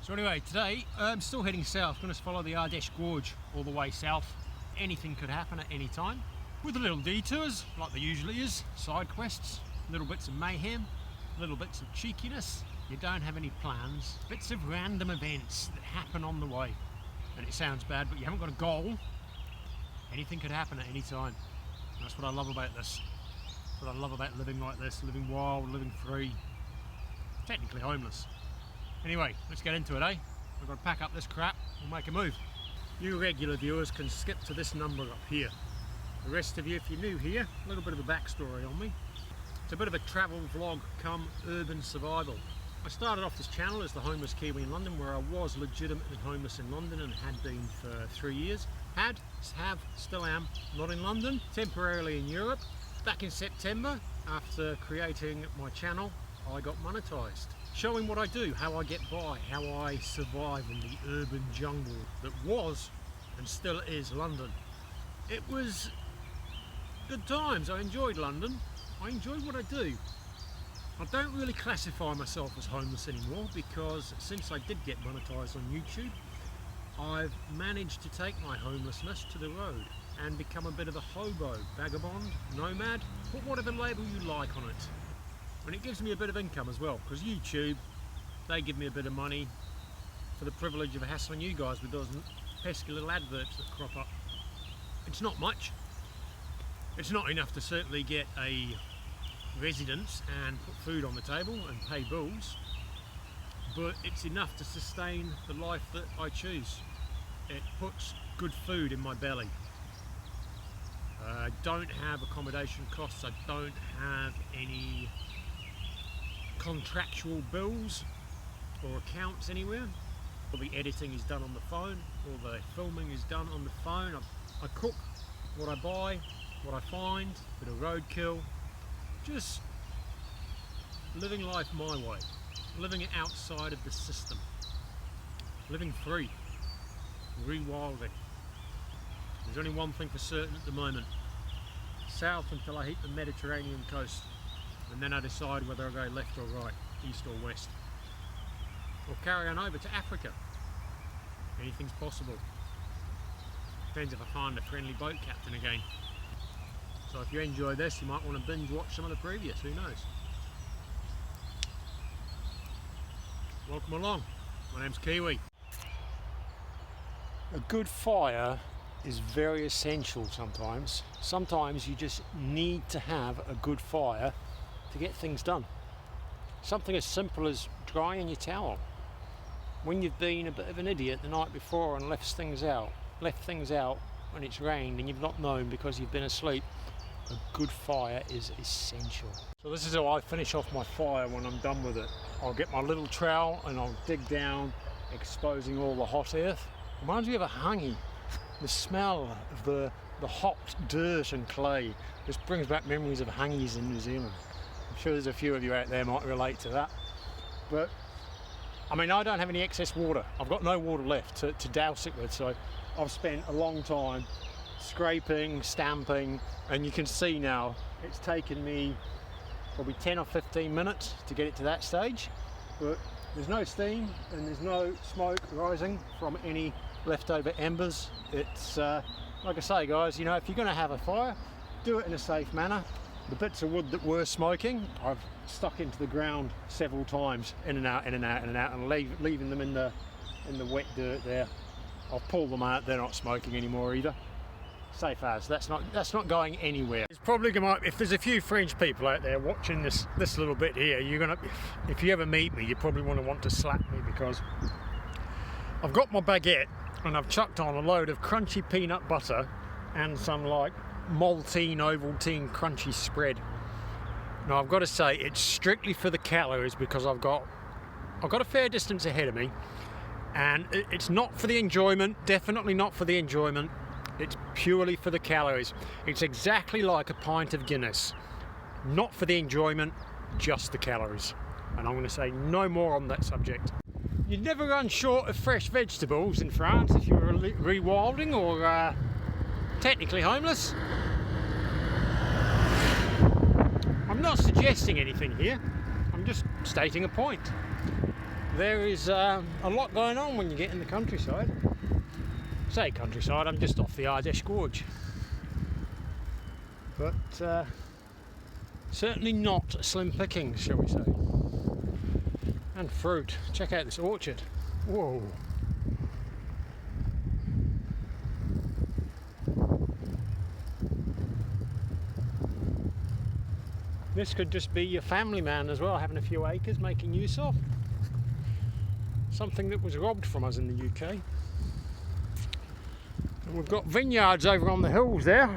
So anyway, today I'm still heading south. Going to follow the Ardèche Gorge all the way south. Anything could happen at any time, with a little detours, like there usually is, side quests, little bits of mayhem, little bits of cheekiness. You don't have any plans, bits of random events that happen on the way. And it sounds bad, but you haven't got a goal. Anything could happen at any time. And that's what I love about this. That's what I love about living like this, living wild, living free. Technically homeless. Anyway, let's get into it, eh? I've got to pack up this crap and make a move. You regular viewers can skip to this number up here. The rest of you, if you're new here, a little bit of a backstory on me. It's a bit of a travel vlog come urban survival. I started off this channel as the homeless Kiwi in London, where I was legitimately homeless in London and had been for 3 years. Still am, not in London, temporarily in Europe. Back in September, after creating my channel, I got monetized. Showing what I do, how I get by, how I survive in the urban jungle that was and still is London. It was good times. I enjoyed London. I enjoyed what I do. I don't really classify myself as homeless anymore because since I did get monetized on YouTube, I've managed to take my homelessness to the road and become a bit of a hobo, vagabond, nomad, put whatever label you like on it. And it gives me a bit of income as well, because YouTube, they give me a bit of money for the privilege of hassling you guys with those pesky little adverts that crop up. It's not much. It's not enough to certainly get a residence and put food on the table and pay bills, but it's enough to sustain the life that I choose. It puts good food in my belly. I don't have accommodation costs, I don't have any contractual bills or accounts anywhere. All the editing is done on the phone, all the filming is done on the phone. I cook what I buy, what I find, a bit of roadkill, just living life my way, living it outside of the system, living free, rewilding. There's only one thing for certain at the moment: south until I hit the Mediterranean coast. And then I decide whether I go left or right, east or west. Or carry on over to Africa. Anything's possible. Depends if I find a friendly boat captain again. So if you enjoy this, you might want to binge watch some of the previous, who knows. Welcome along, my name's Kiwi. A good fire is very essential sometimes. Sometimes you just need to have a good fire to get things done. Something as simple as drying your towel. When you've been a bit of an idiot the night before and left things out when it's rained and you've not known because you've been asleep, a good fire is essential. So this is how I finish off my fire when I'm done with it. I'll get my little trowel and I'll dig down, exposing all the hot earth. Reminds me of a hangi. The smell of the hot dirt and clay just brings back memories of hangis in New Zealand. I'm sure there's a few of you out there might relate to that. But I mean, I don't have any excess water. I've got no water left to douse it with, so I've spent a long time scraping, stamping, and you can see now it's taken me probably 10 or 15 minutes to get it to that stage. But there's no steam and there's no smoke rising from any leftover embers. It's like I say, guys, you know, if you're going to have a fire, do it in a safe manner. The bits of wood that were smoking, I've stuck into the ground several times, in and out, in and out, in and out, and leaving them in the wet dirt there. I'll pull them out. They're not smoking anymore either. Safe as. That's not going anywhere. It's probably gonna, if there's a few French people out there watching this little bit here, you're gonna, if you ever meet me, you probably want to slap me, because I've got my baguette and I've chucked on a load of crunchy peanut butter and some like maltine, Ovaltine crunchy spread. Now I've got to say, it's strictly for the calories, because I've got a fair distance ahead of me, and it's not for the enjoyment, definitely not for the enjoyment. It's purely for the calories. It's exactly like a pint of Guinness. Not for the enjoyment, just the calories. And I'm going to say no more on that subject. You'd never run short of fresh vegetables in France if you were rewilding or technically homeless. I'm not suggesting anything here. I'm just stating a point. there is a lot going on when you get in the countryside. Say countryside, I'm just off the Ardèche Gorge. But certainly not slim pickings, shall we say. And fruit. Check out this orchard. Whoa. This could just be your family man as well, having a few acres, making use of. Something that was robbed from us in the UK. And we've got vineyards over on the hills there,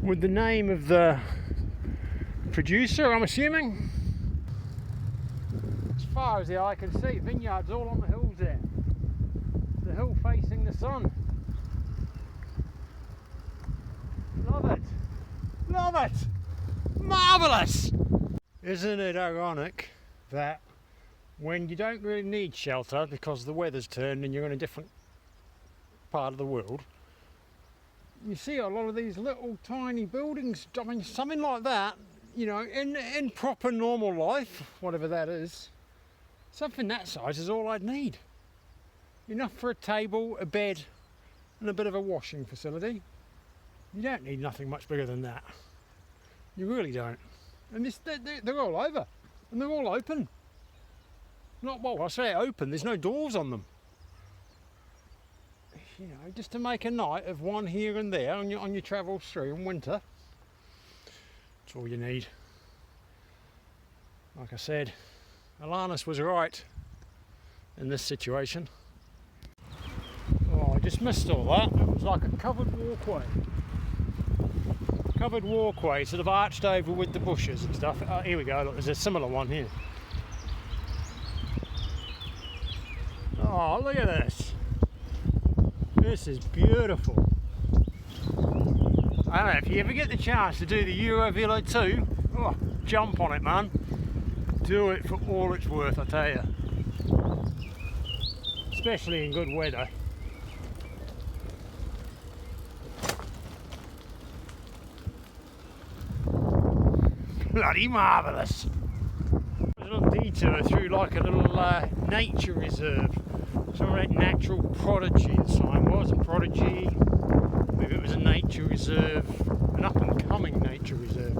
with the name of the producer, I'm assuming. As far as the eye can see, vineyards all on the hills there. The hill facing the sun. Love it! Love it! Marvellous! Isn't it ironic that when you don't really need shelter because the weather's turned and you're in a different part of the world, you see a lot of these little tiny buildings, I mean something like that, you know, in proper normal life, whatever that is, something that size is all I'd need. Enough for a table, a bed and a bit of a washing facility. You don't need nothing much bigger than that. You really don't. And they're all over. And they're all open. Not, well, I say open, there's no doors on them. You know, just to make a night of one here and there on your travels through in winter. That's all you need. Like I said, Alanis was right in this situation. Oh, I just missed all that. It was like a covered walkway. Covered walkway, sort of arched over with the bushes and stuff. Oh, here we go, look, there's a similar one here. Oh, look at this. This is beautiful. I don't know, if you ever get the chance to do the Eurovelo 2, oh, jump on it, man. Do it for all it's worth, I tell you. Especially in good weather. Bloody marvellous. A little detour through like a little nature reserve. Some of that natural prodigy the sign was, a prodigy. Maybe it was a nature reserve, an up and coming nature reserve.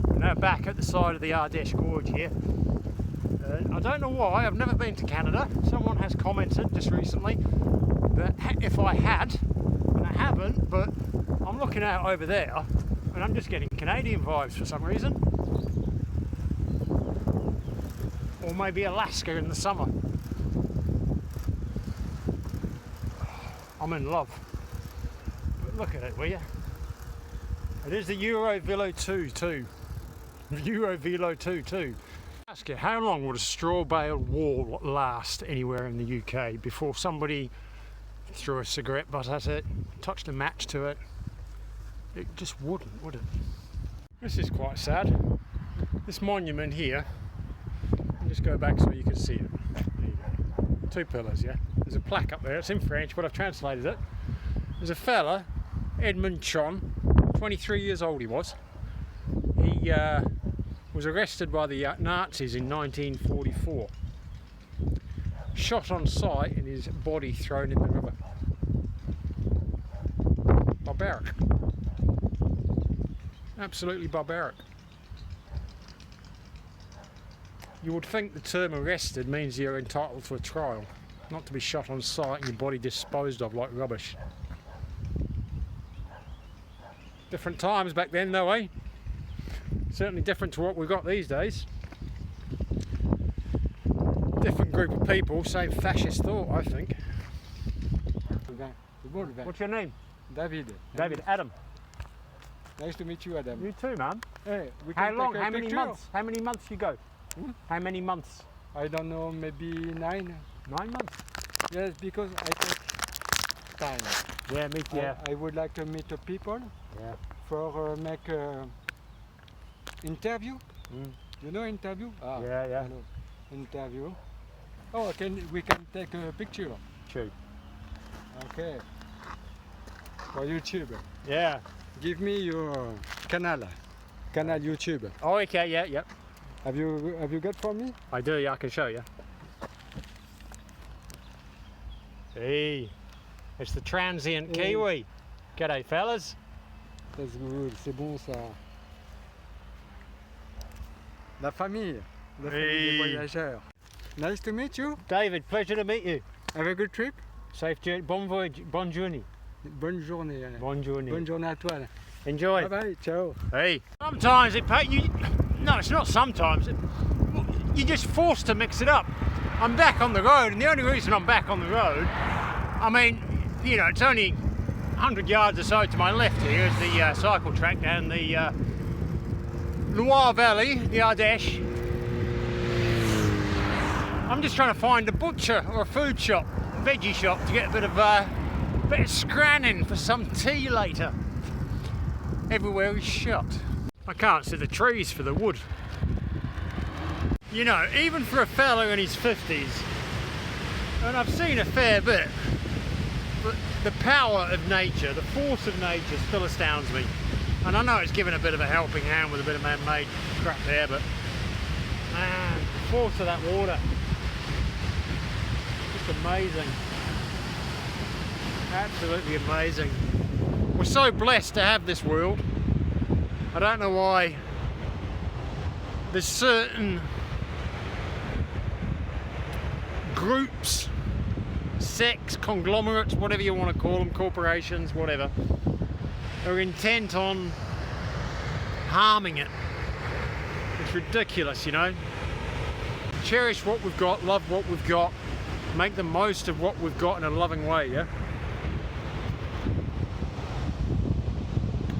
We're now back at the side of the Ardèche Gorge here. I don't know why, I've never been to Canada. Someone has commented just recently that if I had, and I haven't, but I'm looking out over there and I'm just getting Canadian vibes for some reason. Or maybe Alaska in the summer. I'm in love. But look at it, will you? It is the Eurovelo 2 too. Eurovelo 2 too. Ask you, how long would a straw bale wall last anywhere in the UK before somebody threw a cigarette butt at it, touched a match to it? It just wouldn't, would it? This is quite sad. This monument here, I'll just go back so you can see it. There you go. 2 pillars, yeah? There's a plaque up there, it's in French, but I've translated it. There's a fella, Edmund Chon, 23 years old he was. He was arrested by the Nazis in 1944. Shot on sight and his body thrown in the river. Barbaric. Absolutely barbaric. You would think the term arrested means you're entitled to a trial, not to be shot on sight and your body disposed of like rubbish. Different times back then though, eh? Certainly different to what we've got these days. Different group of people, same fascist thought, I think. What's your name? David. David. Adam. Nice to meet you, Adam. You too, man. Hey, we How can long? take a How many picture? months? How many months you go? How many months? I don't know, maybe 9. 9 months. Yes, because I take time. Yeah, me too. Yeah. I would like to meet the people Yeah. for make interview. You know interview? Ah, Yeah, yeah. hello. Interview. Oh, we can take a picture. True. Okay. For YouTube. Yeah. Give me your canal YouTube. Oh, okay. Yeah, yeah. Have you got for me? I do. Yeah, I can show you. Hey, it's the transient Kiwi. G'day, fellas. That's good, c'est bon ça. La famille des voyageurs. Nice to meet you. David, pleasure to meet you. Have a good trip. Safe journey, bon voyage, bonne journée. Bonne journée. Bonne journée. Bonne journée à toi. Enjoy. Bye bye, ciao. Hey. Sometimes it pays you. No, it's not sometimes. You're just forced to mix it up. I'm back on the road, and the only reason I'm back on the road, I mean, you know, it's only 100 yards or so to my left here is the cycle track down the Loire Valley, the Ardèche. I'm just trying to find a butcher or a food shop, veggie shop, to get a bit of scranning for some tea later. Everywhere is shut. I can't see the trees for the wood. You know, even for a fella in his 50s, and I've seen a fair bit, but the power of nature, the force of nature still astounds me. And I know it's given a bit of a helping hand with a bit of man-made crap there, but man, the force of that water, just amazing. Absolutely amazing. We're so blessed to have this world. I don't know why there's certain groups, sects, conglomerates, whatever you want to call them, corporations, whatever, are intent on harming it. It's ridiculous, you know. Cherish what we've got, love what we've got, make the most of what we've got in a loving way, yeah?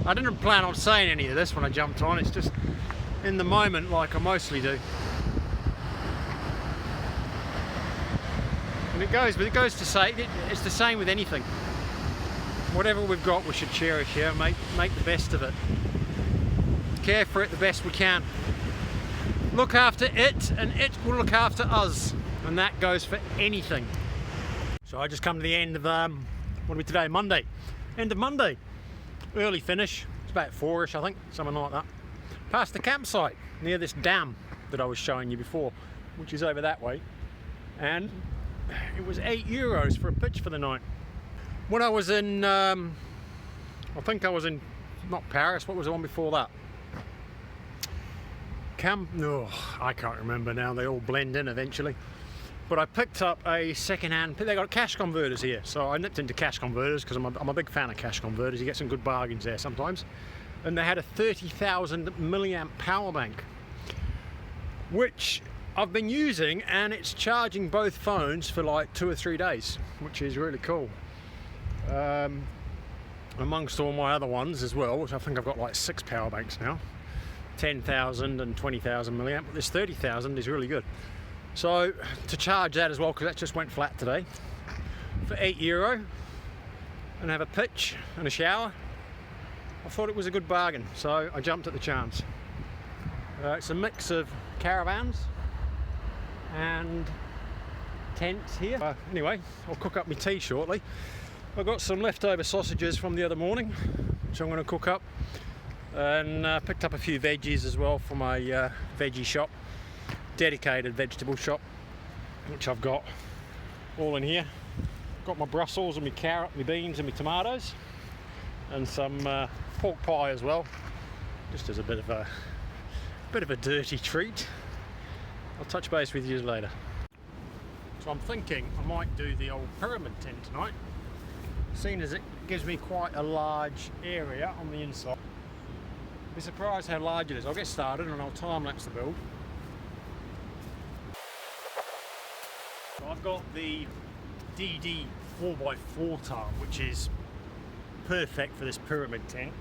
I didn't plan on saying any of this when I jumped on, it's just in the moment like I mostly do. And it goes to say, it's the same with anything. Whatever we've got we should cherish, yeah? Make the best of it. Care for it the best we can. Look after it and it will look after us. And that goes for anything. So I just come to the end of, what are we today, Monday? End of Monday. Early finish, it's about 4ish I think, something like that. Past the campsite, near this dam that I was showing you before, which is over that way. And it was €8 for a pitch for the night. When I was in, I think I was in, not Paris, what was the one before that? No, I can't remember now, they all blend in eventually. But I picked up a second-hand, they got cash converters here, so I nipped into cash converters because I'm a big fan of cash converters. You get some good bargains there sometimes. And they had a 30,000 milliamp power bank, which I've been using, and it's charging both phones for like 2 or 3 days, which is really cool. Amongst all my other ones as well, which I think I've got like 6 power banks now, 10,000 and 20,000 milliamp, but this 30,000 is really good. So to charge that as well, because that just went flat today, for €8 and have a pitch and a shower, I thought it was a good bargain, so I jumped at the chance. It's a mix of caravans and tents here. Anyway, I'll cook up my tea shortly. I've got some leftover sausages from the other morning, which I'm going to cook up, and picked up a few veggies as well from a veggie shop, dedicated vegetable shop, which I've got all in here. Got my Brussels and my carrot, my beans and my tomatoes, and some pork pie as well, just as a bit of a dirty treat. I'll touch base with you later. So I'm thinking I might do the old pyramid tent tonight, seeing as it gives me quite a large area on the inside. Be surprised how large it is. I'll get started and I'll time-lapse the build. So I've got the DD 4x4 tarp, which is perfect for this pyramid tent.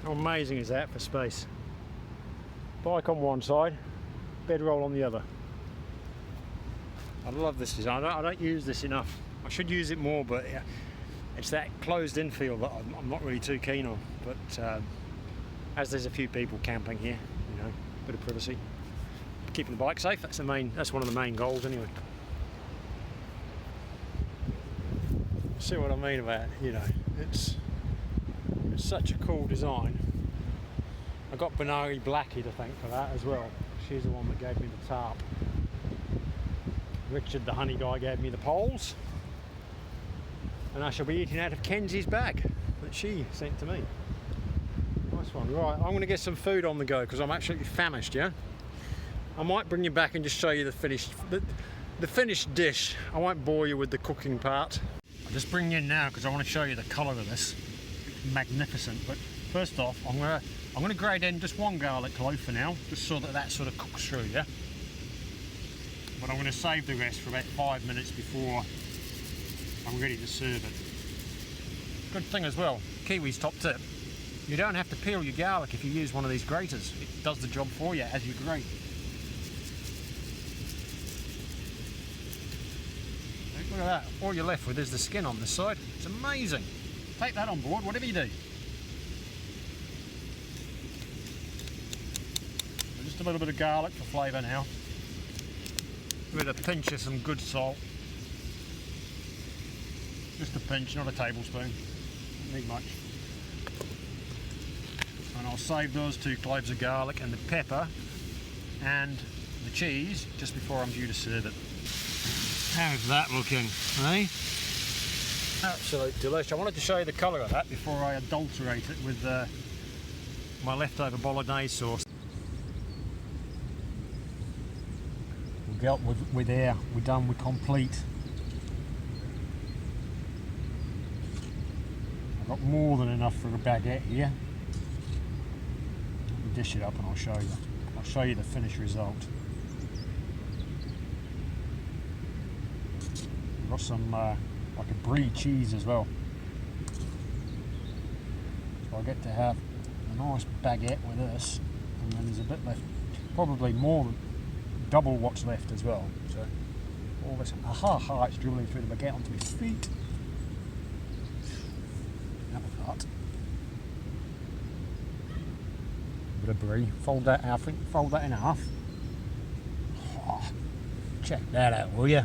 How amazing is that for space? Bike on one side, bedroll on the other. I love this design. I don't use this enough. I should use it more, but it's that closed-in feel that I'm not really too keen on. But as there's a few people camping here, you know, a bit of privacy, keeping the bike safe. That's one of the main goals, anyway. See what I mean about it? You know, it's such a cool design. I got Benari Blackie to thank for that as well. She's the one that gave me the tarp. Richard, the honey guy, gave me the poles, and I shall be eating out of Kenzie's bag that she sent to me. Nice one. Right, I'm going to get some food on the go because I'm absolutely famished. Yeah, I might bring you back and just show you the finished dish. I won't bore you with the cooking part. I'll just bring you in now because I want to show you the colour of this. It's magnificent. But first off, I'm going to grate in just one garlic clove for now, just so that sort of cooks through. Yeah. But I'm going to save the rest for about 5 minutes before I'm ready to serve it. Good thing as well, Kiwi's top tip, you don't have to peel your garlic if you use one of these graters. It does the job for you as you grate. Look at that, all you're left with is the skin on this side. It's amazing. Take that on board, whatever you do. Just a little bit of garlic for flavour now. With a pinch of some good salt. Just a pinch, not a tablespoon. Don't need much. And I'll save those 2 cloves of garlic and the pepper and the cheese just before I'm due to serve it. How's that looking, eh? Absolute delicious. I wanted to show you the colour of that before I adulterate it with my leftover bolognese sauce. We're there, we're done, we're complete. I've got more than enough for a baguette here. Let me dish it up and I'll show you. I'll show you the finished result. We've got some like a brie cheese as well. So I get to have a nice baguette with this, and then there's a bit left, probably more than double what's left as well. So all this, it's dribbling through the baguette onto my feet. That was hot. A bit of brie. Fold that in half. Oh, check that out, will you?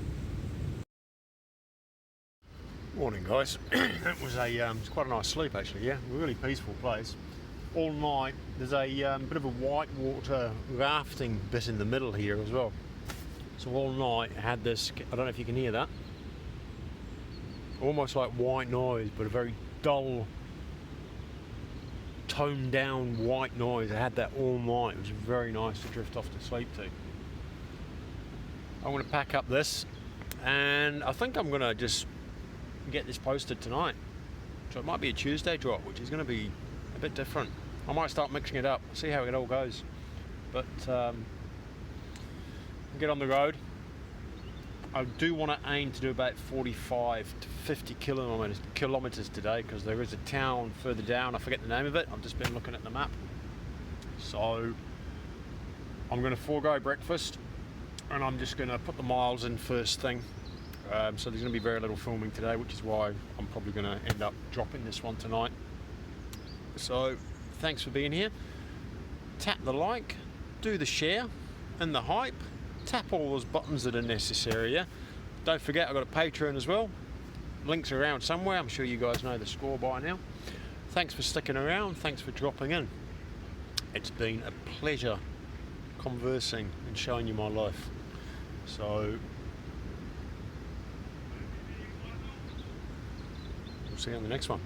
Morning, guys. It was it's quite a nice sleep actually. Yeah, a really peaceful place. All night there's a bit of a whitewater rafting bit in the middle here as well. So all night I had this, I don't know if you can hear that, almost like white noise, but a very dull, toned down white noise. I had that all night. It was very nice to drift off to sleep to. I'm going to pack up this, and I think I'm going to just get this posted tonight. So it might be a Tuesday drop, which is going to be a bit different. I might start mixing it up, see how it all goes. But get on the road. I do want to aim to do about 45 to 50 kilometers today, because there is a town further down, I forget the name of it, I've just been looking at the map. So I'm going to forego breakfast and I'm just going to put the miles in first thing. So there's going to be very little filming today, which is why I'm probably going to end up dropping this one tonight. So thanks for being here. Tap the like, do the share and the hype, tap all those buttons that are necessary. Yeah? Don't forget I've got a Patreon as well. Links around somewhere. I'm sure you guys know the score by now. Thanks for sticking around, thanks for dropping in. It's been a pleasure conversing and showing you my life. So we'll see you on the next one.